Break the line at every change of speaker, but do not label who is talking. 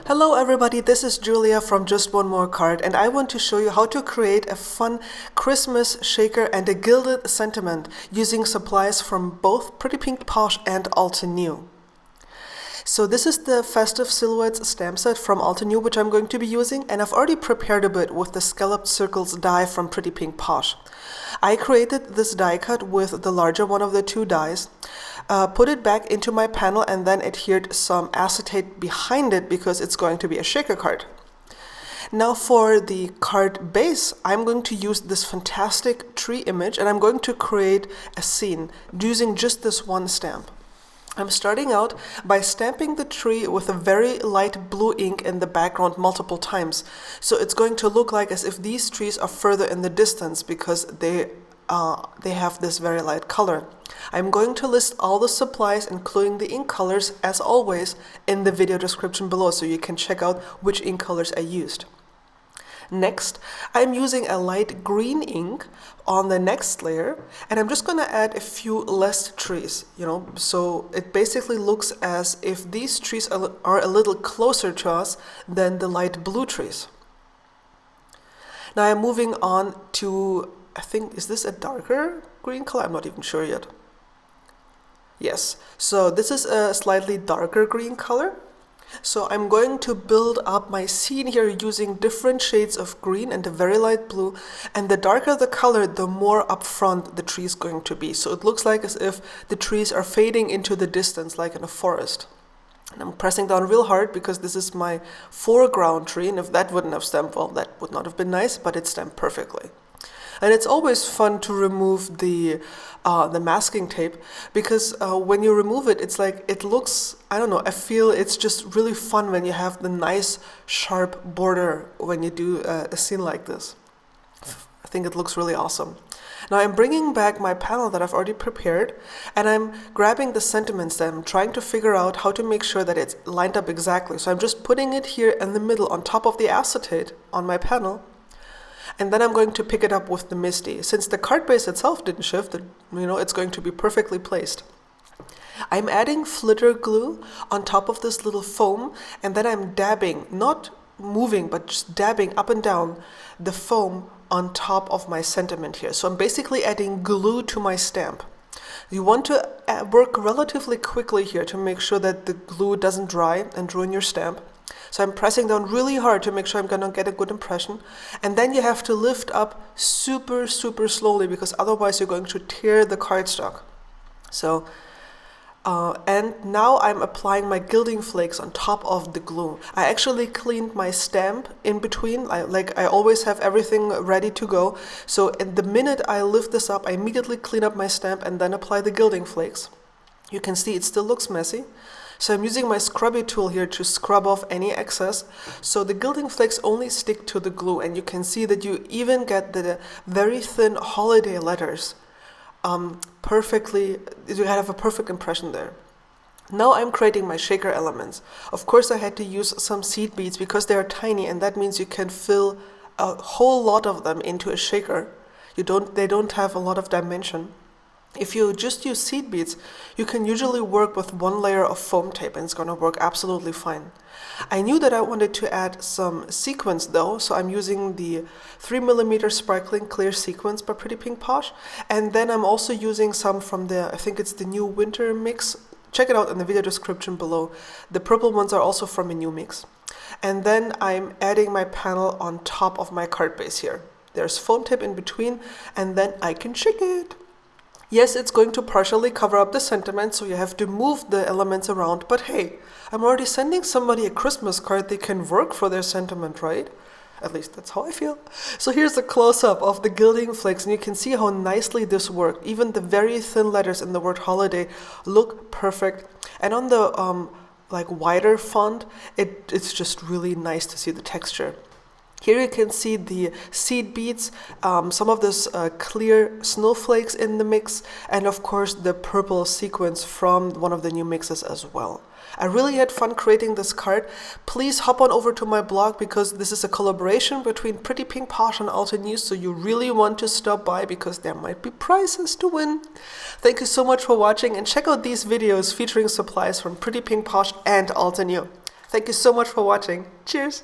Hello everybody, this is Julia from Just One More Card, and I want to show you how to create a fun Christmas shaker and a gilded sentiment using supplies from both Pretty Pink Posh and Altenew. So this is the Festive Silhouettes stamp set from Altenew, which I'm going to be using, and I've already prepared a bit with the Scalloped Circles die from Pretty Pink Posh. I created this die cut with the larger one of the two dies, put it back into my panel, and then adhered some acetate behind it because it's going to be a shaker card. Now for the card base, I'm going to use this fantastic tree image, and I'm going to create a scene using just this one stamp. I'm starting out by stamping the tree with a very light blue ink in the background multiple times. So it's going to look like as if these trees are further in the distance because they have this very light color. I'm going to list all the supplies, including the ink colors, as always, in the video description below, so you can check out which ink colors I used. Next, I'm using a light green ink on the next layer, and I'm just going to add a few less trees, so it basically looks as if these trees are a little closer to us than the light blue trees. Now I'm moving on to, I think, is this a darker green color? I'm not even sure yet. Yes, so this is a slightly darker green color. So I'm going to build up my scene here using different shades of green and a very light blue, and the darker the color, the more upfront the tree is going to be. So it looks like as if the trees are fading into the distance like in a forest. And I'm pressing down real hard because this is my foreground tree, and if that wouldn't have stamped well, that would not have been nice, but it stamped perfectly. And it's always fun to remove the masking tape because when you remove it, it's like it looks, I don't know, I feel it's just really fun when you have the nice sharp border when you do a scene like this. I think it looks really awesome. Now I'm bringing back my panel that I've already prepared, and I'm grabbing the sentiment stamp. I'm trying to figure out how to make sure that it's lined up exactly. So I'm just putting it here in the middle on top of the acetate on my panel. And then I'm going to pick it up with the MISTI. Since the card base itself didn't shift, it's going to be perfectly placed. I'm adding flitter glue on top of this little foam, and then I'm dabbing, not moving, but just dabbing up and down the foam on top of my sentiment here. So I'm basically adding glue to my stamp. You want to work relatively quickly here to make sure that the glue doesn't dry and ruin your stamp. So I'm pressing down really hard to make sure I'm going to get a good impression. And then you have to lift up super, super slowly because otherwise you're going to tear the cardstock. So, and now I'm applying my gilding flakes on top of the glue. I actually cleaned my stamp in between. I always have everything ready to go. So in the minute I lift this up, I immediately clean up my stamp and then apply the gilding flakes. You can see it still looks messy. So I'm using my scrubby tool here to scrub off any excess. So the gilding flakes only stick to the glue, and you can see that you even get the very thin holiday letters perfectly. You have a perfect impression there. Now I'm creating my shaker elements. Of course I had to use some seed beads because they are tiny, and that means you can fill a whole lot of them into a shaker. They don't have a lot of dimension. If you just use seed beads, you can usually work with one layer of foam tape and it's going to work absolutely fine. I knew that I wanted to add some sequins though, so I'm using the 3mm sparkling clear sequins by Pretty Pink Posh, and then I'm also using some from I think it's the new winter mix. Check it out in the video description below. The purple ones are also from a new mix. And then I'm adding my panel on top of my card base here. There's foam tape in between, and then I can shake it. Yes, it's going to partially cover up the sentiment, so you have to move the elements around, but hey, I'm already sending somebody a Christmas card. They can work for their sentiment, right? At least that's how I feel. So here's a close-up of the gilding flakes, and you can see how nicely this worked. Even the very thin letters in the word holiday look perfect. And on the wider font, it's just really nice to see the texture. Here you can see the seed beads, some of this clear snowflakes in the mix, and of course the purple sequins from one of the new mixes as well. I really had fun creating this card. Please hop on over to my blog because this is a collaboration between Pretty Pink Posh and Altenew, so you really want to stop by because there might be prizes to win. Thank you so much for watching, and check out these videos featuring supplies from Pretty Pink Posh and Altenew. Thank you so much for watching. Cheers!